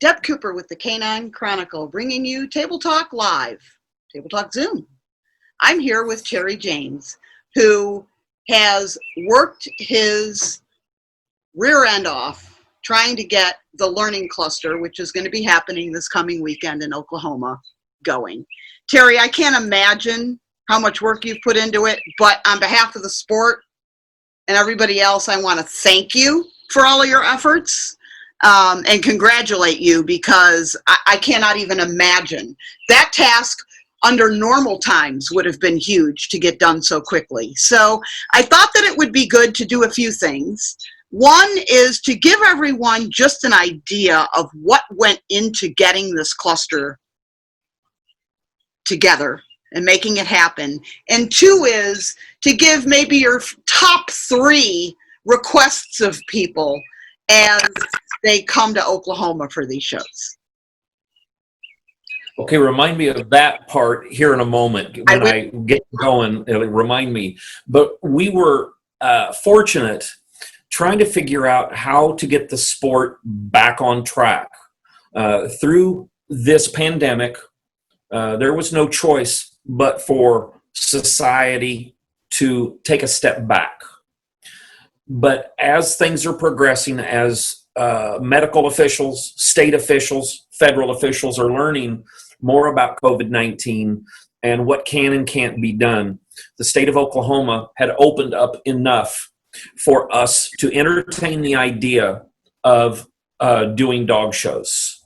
Deb Cooper with the Canine Chronicle, bringing you Table Talk Live, Table Talk Zoom. I'm here with Terry James, who has worked his rear end off trying to get the Learning Cluster, which is going to be happening this coming weekend in Oklahoma, going. Terry, I can't imagine how much work you've put into it, but on behalf of the sport and everybody else, I want to thank you for all of your efforts. And congratulate you, because I cannot even imagine. That task under normal times would have been huge to get done so quickly. So I thought that it would be good to do a few things. One is to give everyone just an idea of what went into getting this cluster together and making it happen. And two is to give maybe your top 3 requests of people as they come to Oklahoma for these shows. Okay, remind me of that part here in a moment. When I get going, remind me. But we were fortunate trying to figure out how to get the sport back on track. Through this pandemic, there was no choice but for society to take a step back. But as things are progressing, as medical officials, state officials, federal officials are learning more about COVID-19 and what can and can't be done, the state of Oklahoma had opened up enough for us to entertain the idea of doing dog shows.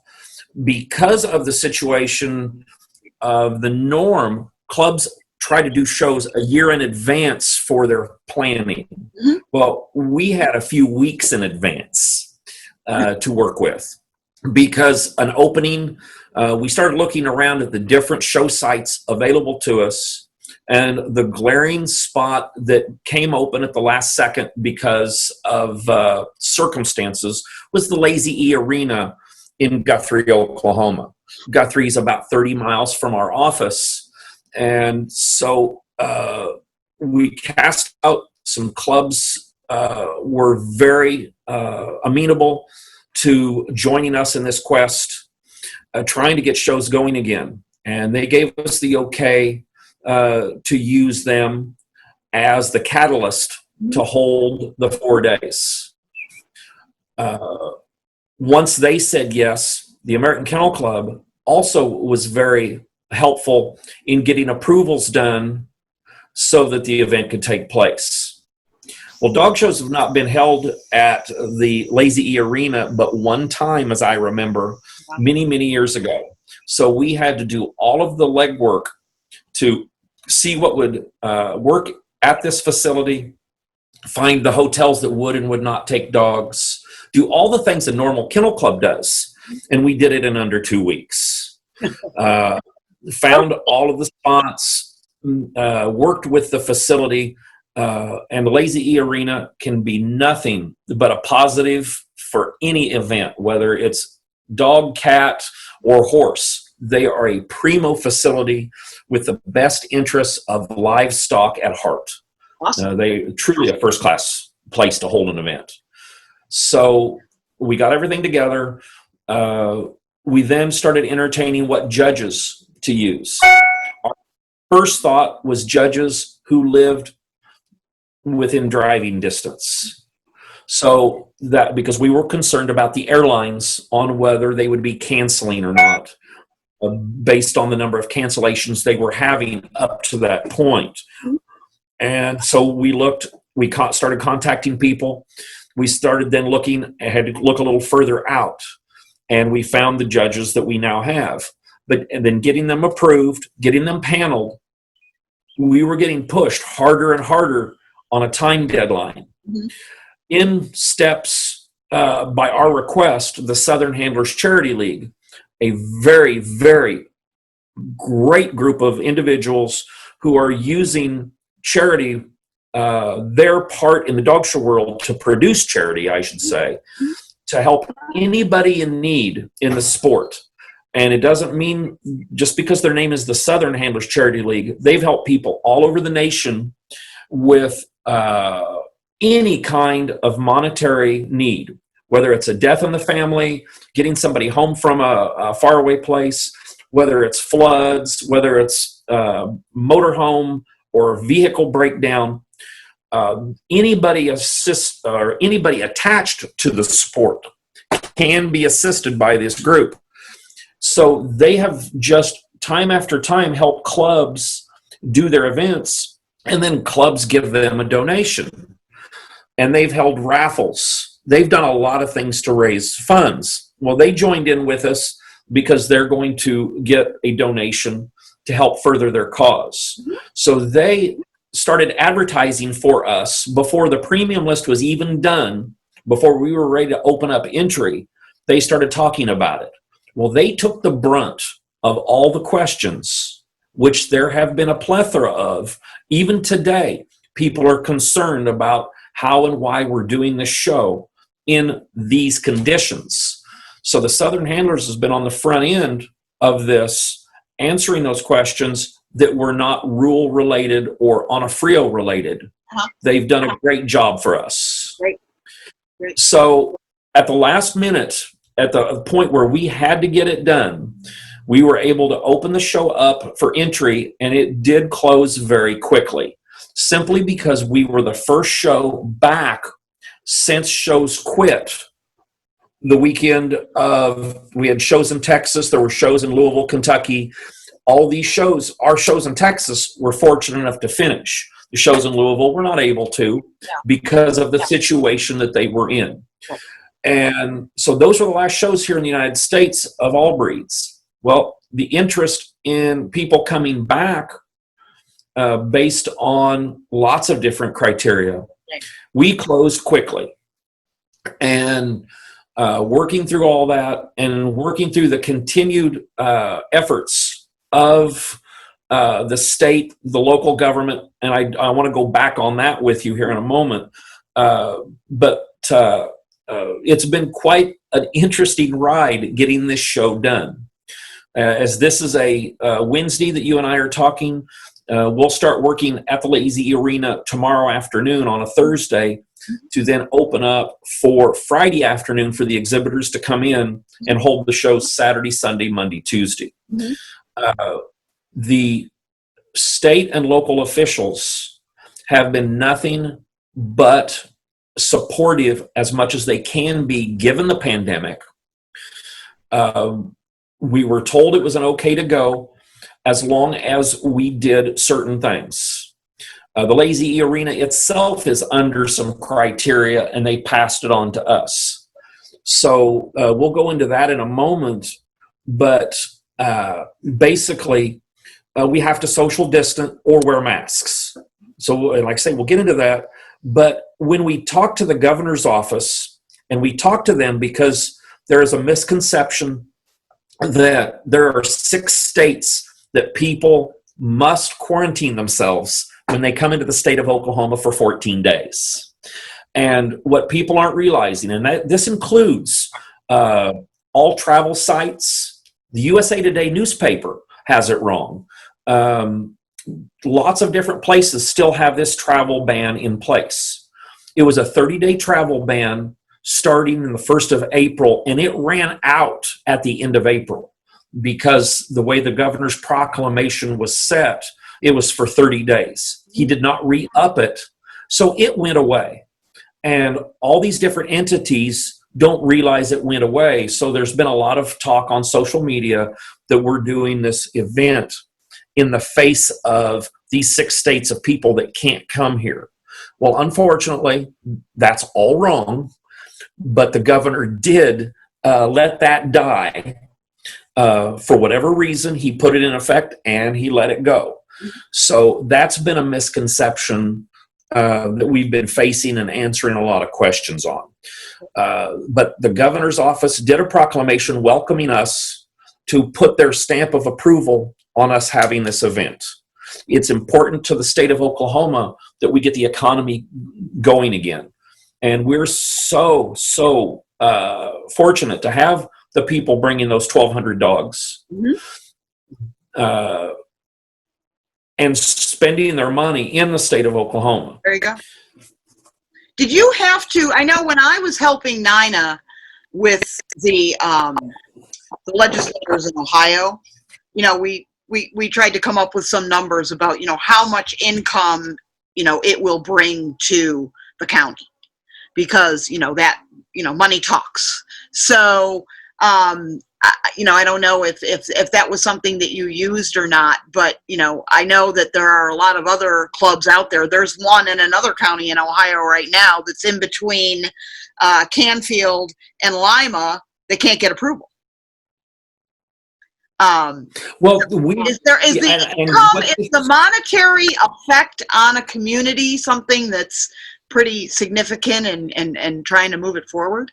Because of the situation of the norm, clubs try to do shows a year in advance for their planning. Mm-hmm. Well, we had a few weeks in advance to work with, because an opening, we started looking around at the different show sites available to us, and the glaring spot that came open at the last second because of circumstances was the Lazy E Arena in Guthrie, Oklahoma. Guthrie is about 30 miles from our office. And so we cast out some clubs, were very amenable to joining us in this quest, trying to get shows going again. And they gave us the okay to use them as the catalyst to hold the 4 days. Once they said yes, the American Kennel Club also was very helpful in getting approvals done so that the event could take place. Well, dog shows have not been held at the Lazy E Arena but one time, as I remember, many, many years ago. So we had to do all of the legwork to see what would work at this facility, find the hotels that would and would not take dogs, do all the things a normal kennel club does. And we did it in under 2 weeks. Found all of the spots, worked with the facility, and the Lazy E Arena can be nothing but a positive for any event, whether it's dog, cat, or horse. They are a primo facility with the best interests of livestock at heart. Awesome. They truly a first-class place to hold an event. So we got everything together. We then started entertaining what judges to use. Our first thought was judges who lived within driving distance. So that, because we were concerned about the airlines on whether they would be canceling or not, based on the number of cancellations they were having up to that point. And so we started contacting people. We started then had to look a little further out, and we found the judges that we now have. And then getting them approved, getting them paneled, we were getting pushed harder and harder on a time deadline. Mm-hmm. In steps, by our request, the Southern Handlers Charity League, a very, very great group of individuals who are using charity, their part in the dog show world to produce charity, I should say, to help anybody in need in the sport. And it doesn't mean just because their name is the Southern Handlers Charity League, they've helped people all over the nation with any kind of monetary need, whether it's a death in the family, getting somebody home from a faraway place, whether it's floods, whether it's motorhome or vehicle breakdown. Anybody attached to the sport can be assisted by this group. So they have just time after time helped clubs do their events, and then clubs give them a donation. And they've held raffles. They've done a lot of things to raise funds. Well, they joined in with us because they're going to get a donation to help further their cause. So they started advertising for us before the premium list was even done, before we were ready to open up entry. They started talking about it. Well, they took the brunt of all the questions, which there have been a plethora of. Even today, people are concerned about how and why we're doing this show in these conditions. So the Southern Handlers has been on the front end of this, answering those questions that were not rule related or Onofrio related. They've done a great job for us. Great. So at the last minute, at the point where we had to get it done, we were able to open the show up for entry, and it did close very quickly, simply because we were the first show back since shows quit. The weekend of, we had shows in Texas, there were shows in Louisville, Kentucky. All these shows, our shows in Texas, were fortunate enough to finish. The shows in Louisville were not able to because of the situation that they were in. And so those were the last shows here in the United States of all breeds. Well, the interest in people coming back based on lots of different criteria, we closed quickly. And working through all that and working through the continued efforts of the state, the local government, and I want to go back on that with you here in a moment. But it's been quite an interesting ride getting this show done. As this is a Wednesday that you and I are talking, we'll start working at the Lazy Arena tomorrow afternoon on a Thursday to then open up for Friday afternoon for the exhibitors to come in and hold the show Saturday, Sunday, Monday, Tuesday. The state and local officials have been nothing but supportive as much as they can be given the pandemic. We were told it was an okay to go as long as we did certain things. The Lazy Arena itself is under some criteria, and they passed it on to us. So we'll go into that in a moment, but basically we have to social distance or wear masks. So like I say, we'll get into that. But when we talk to the governor's office, and we talk to them because there is a misconception that there are 6 states that people must quarantine themselves when they come into the state of Oklahoma for 14 days. And what people aren't realizing, and this includes all travel sites, the USA Today newspaper has it wrong. Lots of different places still have this travel ban in place. It was a 30-day travel ban starting in the 1st of April, and it ran out at the end of April because the way the governor's proclamation was set, it was for 30 days. He did not re-up it, so it went away. And all these different entities don't realize it went away, so there's been a lot of talk on social media that we're doing this event in the face of these 6 states of people that can't come here. Well, unfortunately, that's all wrong, but the governor did let that die. For whatever reason, he put it in effect and he let it go. So that's been a misconception that we've been facing and answering a lot of questions on. But the governor's office did a proclamation welcoming us to put their stamp of approval on us having this event. It's important to the state of Oklahoma that we get the economy going again. And we're so fortunate to have the people bringing those 1,200 dogs and spending their money in the state of Oklahoma. There you go. Did you have to, I know when I was helping Nina with the legislators in Ohio, we tried to come up with some numbers about, how much income, it will bring to the county because, money talks. So, I don't know if that was something that you used or not, but, I know that there are a lot of other clubs out there. There's one in another county in Ohio right now that's in between Canfield and Lima that can't get approval. Well, is the monetary effect on a community something that's pretty significant and trying to move it forward?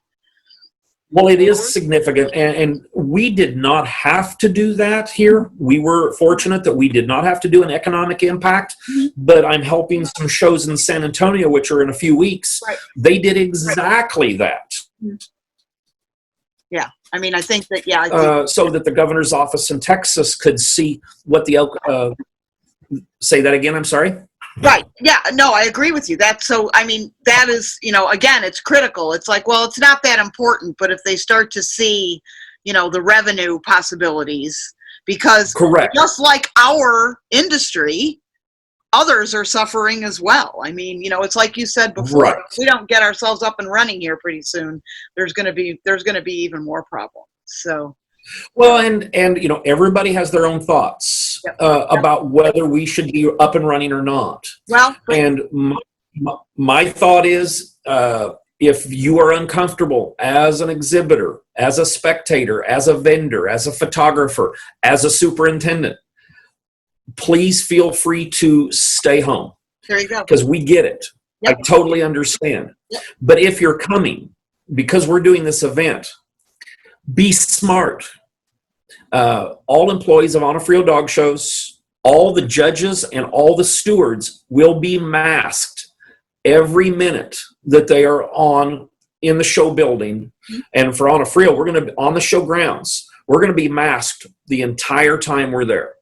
Well, it is significant, and we did not have to do that here. We were fortunate that we did not have to do an economic impact, but I'm helping some shows in San Antonio, which are in a few weeks. Right. They did exactly that. Yeah, I mean, I think that, so that the governor's office in Texas could see what the, say that again, I'm sorry? Right. Yeah. No, I agree with you. That is, again, it's critical. It's like, well, it's not that important, but if they start to see, the revenue possibilities, because correct, just like our industry, others are suffering as well. I mean, it's like you said before, right. If we don't get ourselves up and running here pretty soon, there's going to be even more problems. So. Well, and everybody has their own thoughts about whether we should be up and running or not. Well, and my thought is, if you are uncomfortable as an exhibitor, as a spectator, as a vendor, as a photographer, as a superintendent, please feel free to stay home. There you go. Because we get it. Yep. I totally understand. Yep. But if you're coming, because we're doing this event, be smart. All employees of Onofrio Dog Shows, all the judges and all the stewards will be masked every minute that they are on in the show building. And for Onofrio, we're going to be on the show grounds. We're going to be masked the entire time we're there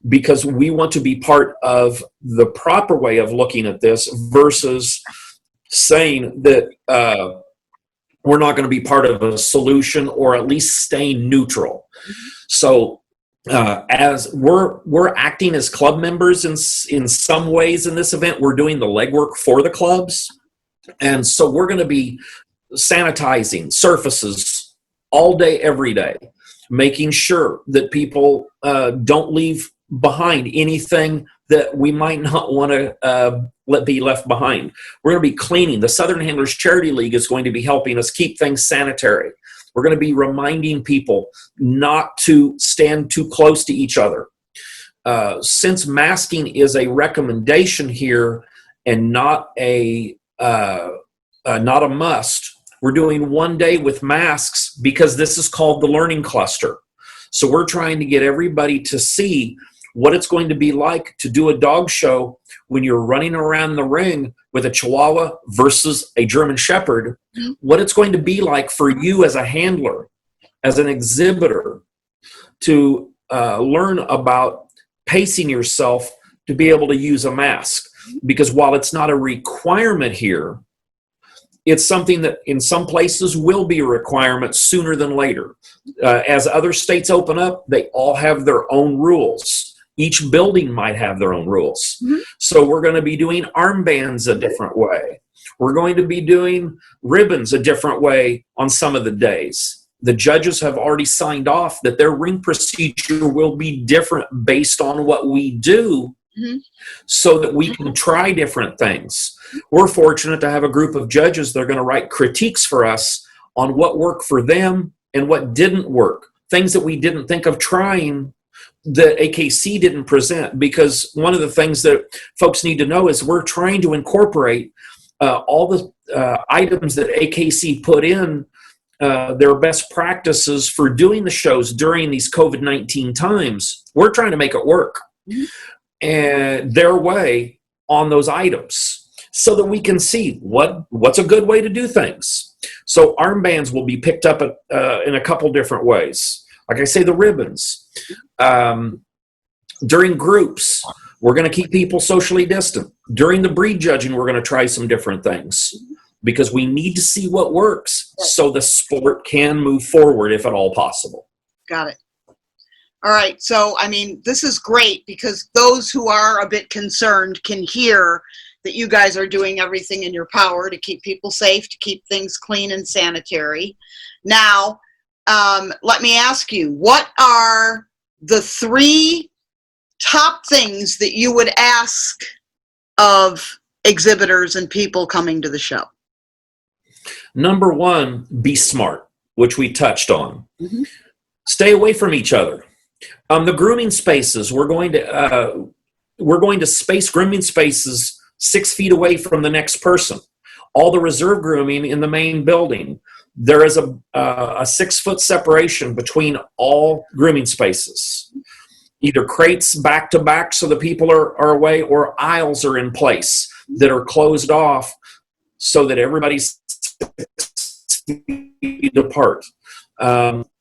because we want to be part of the proper way of looking at this versus saying that we're not going to be part of a solution or at least staying neutral. So as we're acting as club members in some ways in this event, we're doing the legwork for the clubs. And so we're going to be sanitizing surfaces all day, every day, making sure that people don't leave behind anything that we might not want to let be left behind. We're going to be cleaning. The Southern Handlers Charity League is going to be helping us keep things sanitary. We're going to be reminding people not to stand too close to each other. Since masking is a recommendation here and not a must, we're doing one day with masks because this is called the Learning Cluster. So we're trying to get everybody to see what it's going to be like to do a dog show when you're running around the ring with a Chihuahua versus a German Shepherd, what it's going to be like for you as a handler, as an exhibitor, to learn about pacing yourself to be able to use a mask. Because while it's not a requirement here, it's something that in some places will be a requirement sooner than later. As other states open up, they all have their own rules. Each building might have their own rules. So we're going to be doing armbands a different way. We're going to be doing ribbons a different way on some of the days. The judges have already signed off that their ring procedure will be different based on what we do so that we can try different things. We're fortunate to have a group of judges that are going to write critiques for us on what worked for them and what didn't work. Things that we didn't think of trying that AKC didn't present, because one of the things that folks need to know is we're trying to incorporate all the items that AKC put in their best practices for doing the shows during these COVID-19 times. We're trying to make it work and their way on those items so that we can see what's a good way to do things. So armbands will be picked up in a couple different ways. Like I say, the ribbons. During groups, We're going to keep people socially distant. During the breed judging, we're going to try some different things because we need to see what works so the sport can move forward if at all possible. Got it. All right. So, I mean, this is great because those who are a bit concerned can hear that you guys are doing everything in your power to keep people safe, to keep things clean and sanitary. Now, let me ask you, what are the 3 top things that you would ask of exhibitors and people coming to the show? Number 1, be smart, which we touched on. Mm-hmm. Stay away from each other. The grooming spaces, we're going to space grooming spaces 6 feet away from the next person. All the reserve grooming in the main building, there is a 6-foot separation between all grooming spaces. Either crates back to back so the people are away, or aisles are in place that are closed off so that everybody's 6 feet apart.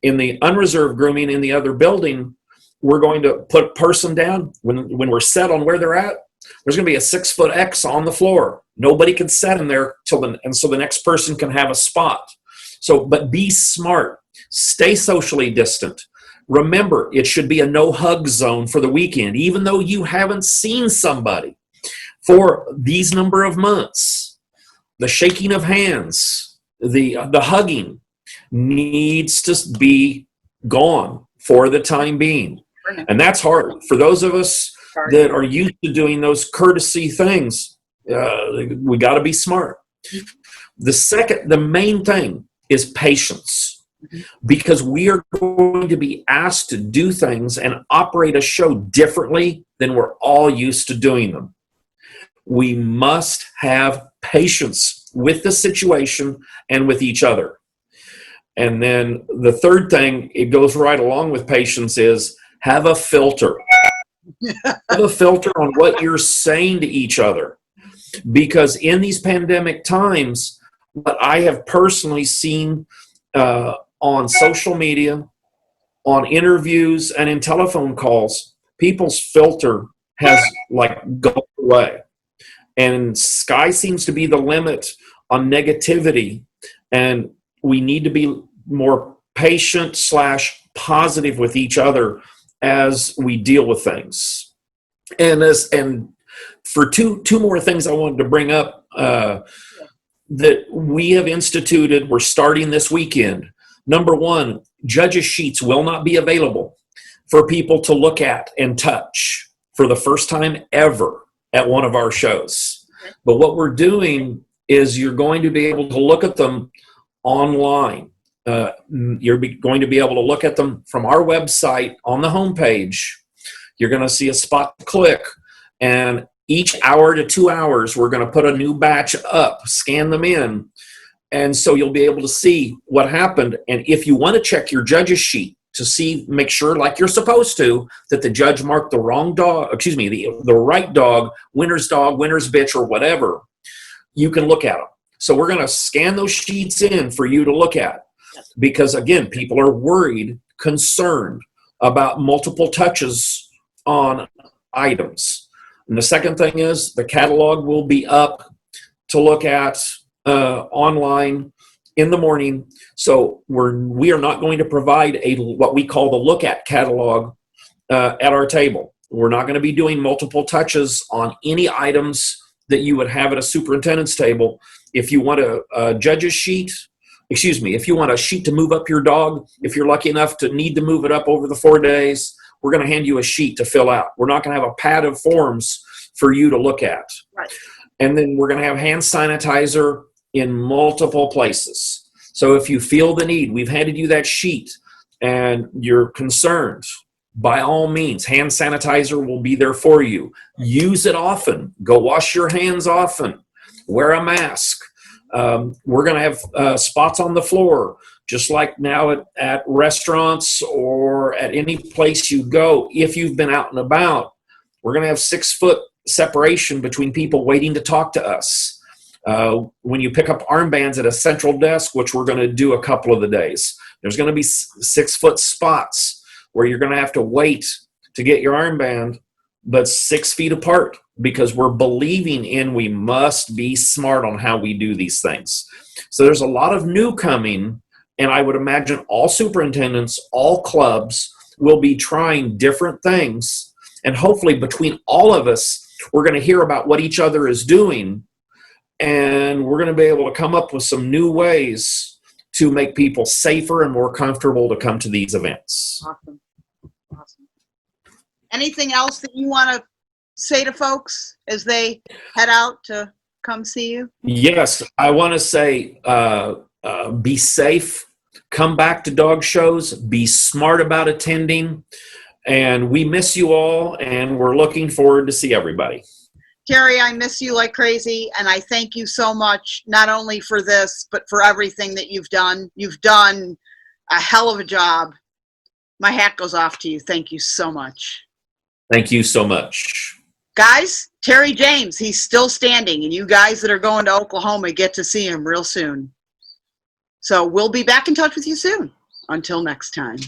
In the unreserved grooming in the other building, we're going to put a person down. When we're set on where they're at, there's going to be a 6-foot X on the floor. Nobody can set in there and so the next person can have a spot. So, but be smart. Stay socially distant. Remember, it should be a no-hug zone for the weekend, even though you haven't seen somebody for these number of months. The shaking of hands, the hugging needs to be gone for the time being. And that's hard. For those of us that are used to doing those courtesy things, we got to be smart. The main thing is patience, because we are going to be asked to do things and operate a show differently than we're all used to doing them. We must have patience with the situation and with each other. And then the third thing, it goes right along with patience, is have a filter. Have a filter on what you're saying to each other. Because in these pandemic times, what I have personally seen on social media, on interviews, and in telephone calls, people's filter has gone away. And sky seems to be the limit on negativity. And we need to be more patient / positive with each other as we deal with things. And for two more things I wanted to bring up that we have instituted, we're starting this weekend. Number 1, judges' sheets will not be available for people to look at and touch for the first time ever at one of our shows. But what we're doing is you're going to be able to look at them online. You're going to be able to look at them from our website on the homepage. You're going to see a spot to click, and each hour to 2 hours, we're going to put a new batch up, scan them in, and so you'll be able to see what happened. And if you want to check your judge's sheet to make sure, like you're supposed to, that the judge marked the wrong dog, the right dog, winner's bitch, or whatever, you can look at them. So we're going to scan those sheets in for you to look at, because again, people are worried, concerned about multiple touches on items. And the second thing is the catalog will be up to look at online in the morning. So we are not going to provide what we call the look at catalog at our table. We're not going to be doing multiple touches on any items that you would have at a superintendent's table. If you want a judge's sheet, if you want a sheet to move up your dog, if you're lucky enough to need to move it up over the 4 days, we're going to hand you a sheet to fill out. We're not going to have a pad of forms for you to look at. Right. And then we're going to have hand sanitizer in multiple places. So if you feel the need, we've handed you that sheet and you're concerned, by all means, hand sanitizer will be there for you. Use it often. Go wash your hands often. Wear a mask. We're going to have spots on the floor, just like now at restaurants or at any place you go. If you've been out and about, we're going to have 6-foot separation between people waiting to talk to us. When you pick up armbands at a central desk, which we're going to do a couple of the days, there's going to be 6-foot spots where you're going to have to wait to get your armband but 6 feet apart, because we're believing in we must be smart on how we do these things. So there's a lot of new coming, and I would imagine all superintendents, all clubs will be trying different things. And hopefully between all of us, we're going to hear about what each other is doing, and we're going to be able to come up with some new ways to make people safer and more comfortable to come to these events. Awesome. Awesome. Anything else that you want to say to folks as they head out to come see you? Yes, I want to say be safe, come back to dog shows, be smart about attending, and we miss you all, and we're looking forward to see everybody. Terry, I miss you like crazy, and I thank you so much, not only for this, but for everything that you've done. You've done a hell of a job. My hat goes off to you. Thank you so much. Thank you so much. Guys, Terry James, he's still standing, and you guys that are going to Oklahoma get to see him real soon. So we'll be back in touch with you soon. Until next time.